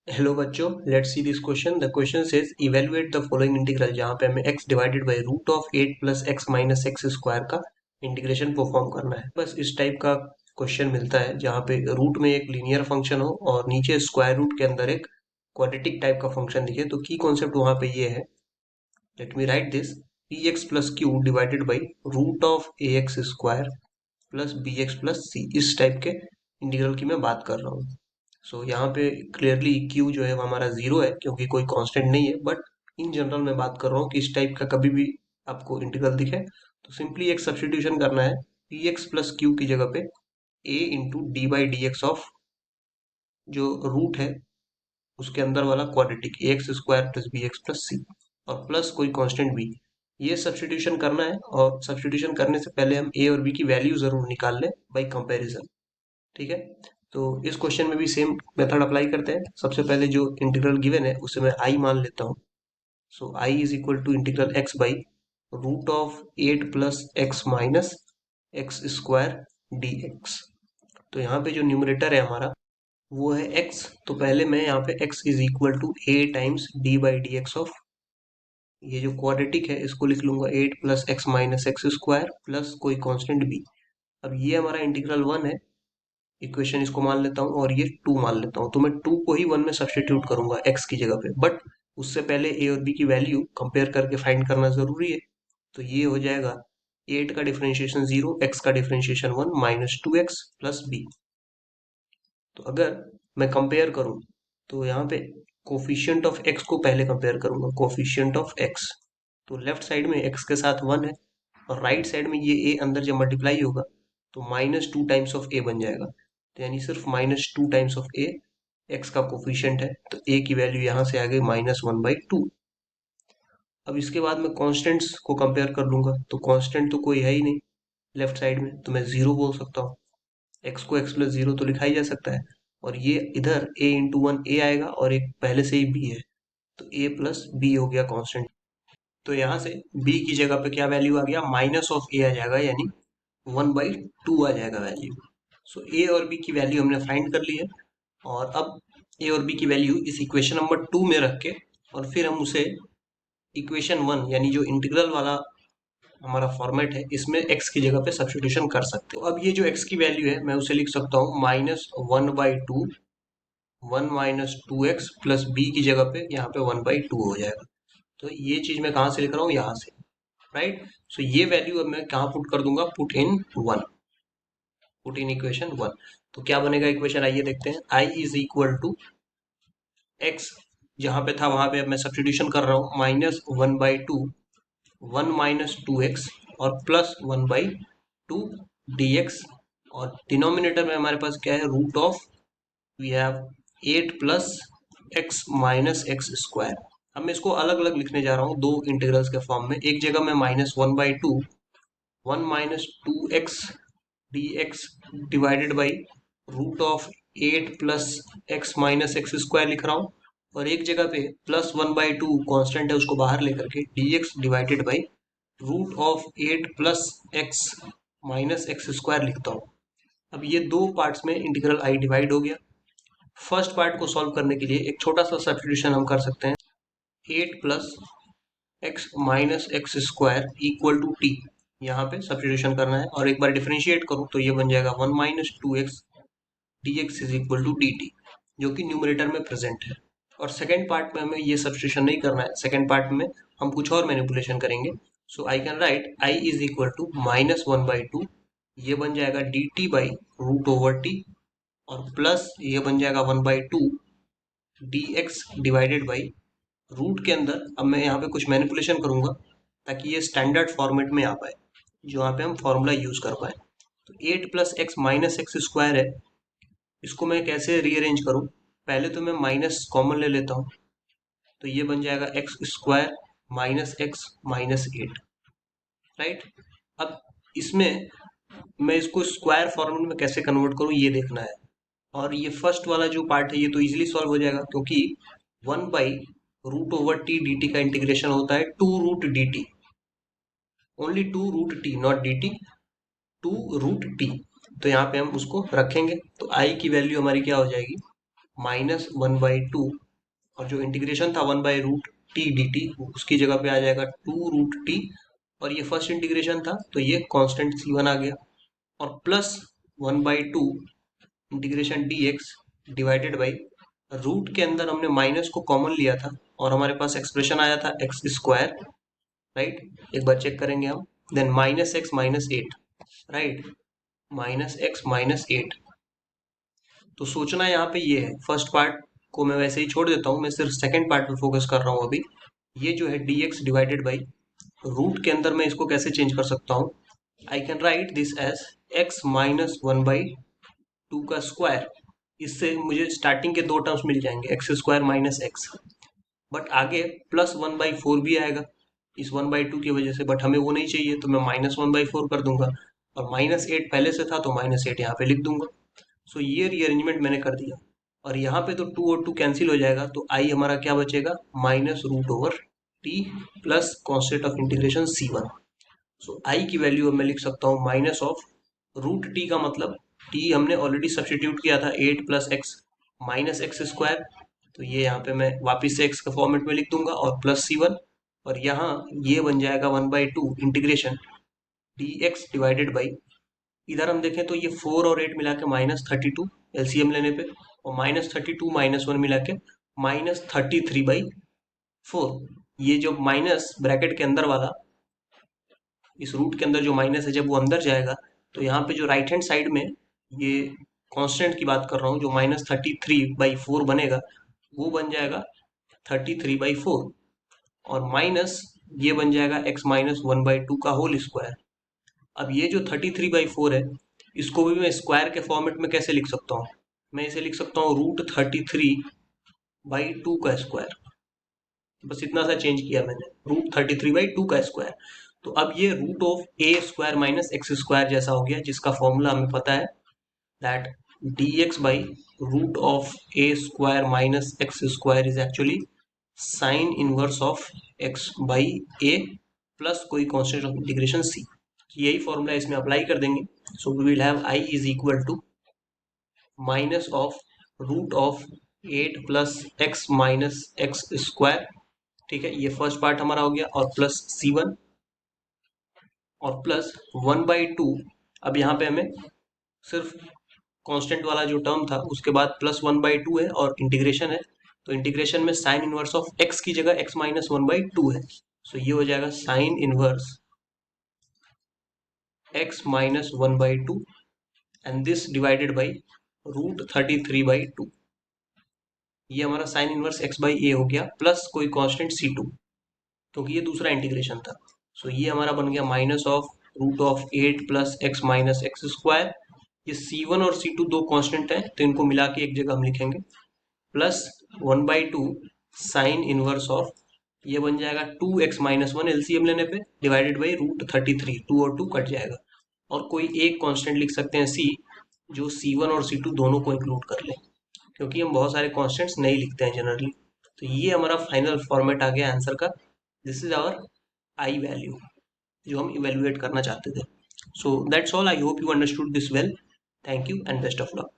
Hello बच्चों, let's see this question. The question says evaluate the following integral, जहाँ पे हमें x divided by root of 8 plus x minus x square का integration perform करना है। बस इस टाइप का क्वेश्चन मिलता है जहाँ पे रूट में एक लीनियर फंक्शन हो और नीचे स्क्वायर रूट के अंदर एक क्वाड्रेटिक टाइप का फंक्शन दिखे। तो की कॉन्सेप्ट वहाँ पे ये है, let me write this, p x plus q divided by root of a x square plus b x plus c, इस टाइप के इंटीग्रल की मैं बात कर रहा हूँ। सो यहाँ पे क्लियरली क्यू जो है वो हमारा जीरो है क्योंकि कोई कांस्टेंट नहीं है, बट इन जनरल मैं बात कर रहा हूँ कि इस टाइप का कभी भी आपको इंटीग्रल दिखे तो सिंपली एक सब्स्टिट्यूशन करना है, पी एक्स प्लस क्यू की जगह पे a into d by D x of जो रूट है उसके अंदर वाला quadratic a x square plus b x plus c और प्लस कोई कांस्टेंट बी। ये सब्स्टिट्यूशन करना है और सब्स्टिट्यूशन करने से पहले हम ए और बी की वैल्यू जरूर निकाल लें बाई कंपैरिजन। ठीक है, तो इस क्वेश्चन में भी सेम मेथड अप्लाई करते हैं। सबसे पहले जो इंटीग्रल गिवन है उसे मैं आई मान लेता हूँ। So I is equal to integral x by root of 8 plus x minus x square d x. तो यहाँ पे जो न्यूमरेटर है हमारा वो है x, तो पहले मैं यहाँ पे x is equal to a times D by D x of ये जो क्वाड्रेटिक है इसको लिख लूंगा 8 plus x minus x square plus कोई कांस्टेंट b। अब ये हमारा इंटीग्रल 1 है, इक्वेशन इसको मान लेता हूँ और ये 2 मान लेता हूँ, तो मैं 2 को ही 1 में सब्स्टिट्यूट करूंगा x की जगह पे, बट उससे पहले a और b की वैल्यू कंपेयर करके फाइंड करना जरूरी है। तो ये हो जाएगा 8 का डिफरेंशिएशन 0, x का differentiation 1 minus 2x plus b। तो अगर मैं कंपेयर करूं तो यहाँ पे कोफिशिएंट ऑफ x को पहले कंपेयर करूंगा, कोफिशिएंट ऑफ x। तो लेफ्ट साइड में x के साथ 1 है और राइट साइड में ये a अंदर जब मल्टीप्लाई होगा तो माइनस 2 टाइम्स ऑफ a बन जाएगा। तो यानी सिर्फ minus 2 times of a x का कोफिशिएंट है, तो a की वैल्यू यहाँ से आ गई -1/2। अब इसके बाद मैं कॉन्स्टेंट्स को कंपेयर कर लूंगा, तो कांस्टेंट तो कोई है ही नहीं लेफ्ट साइड में, तो मैं जीरो बोल सकता हूँ। x को x प्लस जीरो तो लिखा ही जा सकता है, और ये इधर a इंटू वन ए आएगा और एक पहले से ही b है, तो a प्लस बी हो गया कांस्टेंट। तो यहाँ से b की जगह पे क्या वैल्यू आ गया, माइनस ऑफ a आ जाएगा, यानी 1/2 आ जाएगा वैल्यू। सो a और b की वैल्यू हमने फाइंड कर ली है, और अब a और b की वैल्यू इस इक्वेशन नंबर 2 में रख के और फिर हम उसे इक्वेशन 1 यानी जो इंटीग्रल वाला हमारा फॉर्मेट है इसमें x की जगह पे सब्स्टिट्यूशन कर सकते हो। अब ये जो x की वैल्यू है मैं उसे लिख सकता हूँ -1/2, 1 माइनस 2x प्लस बी की जगह पे यहाँ पे 1/2 हो जाएगा। तो ये चीज मैं कहाँ से लिख रहा हूँ, यहाँ से, राइट। सो ये वैल्यू अब मैं कहाँ पुट कर दूंगा, put in 1, put in equation 1। तो क्या बनेगा इक्वेशन, आइए देखते हैं। i is equal to x, जहाँ पे था वहां पे अब मैं सब्स्टिट्यूशन कर रहा हूँ, -1/2, 1 माइनस 2x और प्लस 1/2 dx, और डिनोमिनेटर में हमारे पास क्या है, root of, we have 8 plus x minus x square. अब मैं इसको अलग अलग लिखने जा रहा हूँ दो इंटीग्रल्स के फॉर्म में। एक जगह मैं -1/2, 1 minus 2x D X divided by root of 8 plus x minus x square लिख रहा हूँ, और एक जगह पे +1/2 कांस्टेंट है उसको बाहर लेकर के dx divided by root of 8 plus x minus x square लिखता हूँ। अब ये दो पार्ट्स में इंटीग्रल आई डिवाइड हो गया। फर्स्ट पार्ट को सॉल्व करने के लिए एक छोटा सा सब्स्टिट्यूशन हम कर सकते हैं, 8 plus x minus x square equal to t, यहाँ पे सब्स्टिट्यूशन करना है, और एक बार डिफरेंशिएट करूँ तो ये बन जाएगा 1 minus 2x dx is equal to dt, जो कि न्यूमरेटर में प्रेजेंट है। और सेकेंड पार्ट में हमें ये सब्स्टिट्यूशन नहीं करना है, सेकेंड पार्ट में हम कुछ और मैनिपुलेशन करेंगे। So I can write i is equal to -1/2, ये बन जाएगा dt by root over t, और प्लस ये बन जाएगा 1/2 dx डिवाइडेड बाई रूट के अंदर। अब मैं यहाँ पे कुछ मैनिपुलेशन करूंगा ताकि ये स्टैंडर्ड फॉर्मेट में आ पाए, जो यहाँ पे हम फॉर्मूला यूज कर पाए। तो 8 plus x minus x square है, इसको मैं कैसे रीअरेंज करूँ, पहले तो मैं माइनस कॉमन ले लेता हूँ, तो ये बन जाएगा x square minus x minus 8, right. अब इसमें मैं इसको स्क्वायर फॉर्मूले में कैसे कन्वर्ट करूँ ये देखना है, और ये फर्स्ट वाला जो पार्ट है ये तो इजीली सॉल्व हो जाएगा, क्योंकि 1/√टी dt का इंटीग्रेशन होता है 2√dt, only 2√t not dt, 2√t। तो यहाँ पे हम उसको रखेंगे, तो i की वैल्यू हमारी क्या हो जाएगी, -1/2, और जो इंटीग्रेशन था 1/√t/dt उसकी जगह पे आ जाएगा 2√t, और ये फर्स्ट इंटीग्रेशन था तो ये कांस्टेंट c1 आ गया, और plus 1/2 integration dx divided by root के अंदर हमने माइनस को कॉमन लिया था और हमारे पास एक्सप्रेशन आया था एक्स स्क्वायर, राइट। एक बार चेक करेंगे हम, देन -x-8, राइट, -x-8। तो सोचना यहाँ पे ये है, फर्स्ट पार्ट को मैं वैसे ही छोड़ देता हूँ, मैं सिर्फ सेकंड पार्ट पे फोकस कर रहा हूँ अभी। ये जो है dx डिवाइडेड बाई रूट के अंदर मैं इसको कैसे चेंज कर सकता हूँ, I can write this as x -1/2 का स्क्वायर। इससे मुझे स्टार्टिंग के दो टर्म्स मिल जाएंगे, x² - x, बट आगे +1/4 भी आएगा इस 1/2 की वजह से, बट हमें वो नहीं चाहिए तो मैं -1/4 कर दूंगा, और -8 पहले से था तो -8 यहाँ पे लिख दूंगा। सो ये रीअरेंजमेंट मैंने कर दिया, और यहाँ पे तो 2 और 2 कैंसिल हो जाएगा, तो आई हमारा क्या बचेगा, -√t plus constant of integration c1। सो आई की वैल्यू अब मैं लिख सकता हूँ -√t का मतलब t हमने ऑलरेडी सब्सटीट्यूट किया था 8 + x -x², तो ये यहाँ पे मैं वापस से x के फॉर्मेट में लिख दूंगा और प्लस c1, और यहाँ ये बन जाएगा 1/2 इंटीग्रेशन dx डिवाइडेड बाई, इधर हम देखें तो ये 4 और 8 मिला के -32 एलसीएम लेने पे, और -32 -1 मिला के -33/4। ये जो माइनस ब्रैकेट के अंदर वाला, इस रूट के अंदर जो माइनस है, जब वो अंदर जाएगा तो यहाँ पे जो राइट हैंड साइड में ये कांस्टेंट की बात कर रहा हूँ, जो -33/4 बनेगा वो बन जाएगा 33/4, और माइनस ये बन जाएगा x -1/2 का होल स्क्वायर। अब ये जो 33/4 है, इसको भी मैं स्क्वायर के फॉर्मेट में कैसे लिख सकता हूँ, मैं इसे लिख सकता हूँ √33/2 का स्क्वायर। बस इतना सा चेंज किया मैंने, √33/2 का स्क्वायर। तो अब ये √(a² - x² जैसा हो गया, जिसका फॉर्मूला हमें पता है, that dx by √(a² - x² is actually sine inverse of x by a plus कोई कांस्टेंट ऑफ इंटीग्रेशन c। यही फॉर्मूला इसमें अप्लाई कर देंगे, so we will have i is equal to -√8 + x - x², ठीक है, ये फर्स्ट पार्ट हमारा हो गया, और प्लस c1 और प्लस 1/2। अब यहाँ पे हमें सिर्फ कांस्टेंट वाला जो टर्म था उसके बाद प्लस 1/2 है और इंटीग्रेशन है, तो इंटीग्रेशन में साइन इनवर्स ऑफ x की जगह x - 1/2 है, सो ये हो जाएगा sine inverse x - 1/2, and this divided by √33/2। ये हमारा साइन इनवर्स x/a हो गया, प्लस कोई कांस्टेंट c2, क्योंकि ये दूसरा इंटीग्रेशन था। सो ये हमारा बन गया -√8 + x - x²। ये c1 और c2 दो कांस्टेंट हैं, तो इनको मिला के एक जगह हम लिखेंगे, प्लस 1/2 साइन इनवर्स ऑफ, ये बन जाएगा 2x - 1 एलसीएम लेने पे, डिवाइडेड बाई √33, 2 और 2 कट जाएगा, और कोई एक कांस्टेंट लिख सकते हैं c, जो c1 और c2 दोनों को इंक्लूड कर ले, क्योंकि हम बहुत सारे कांस्टेंट्स नहीं लिखते हैं जनरली। तो ये हमारा फाइनल फॉर्मेट आ गया आंसर का। This is our I value जो हम इवेल्युएट करना चाहते थे। So that's all, I hope you understood this well. Thank you and best of luck.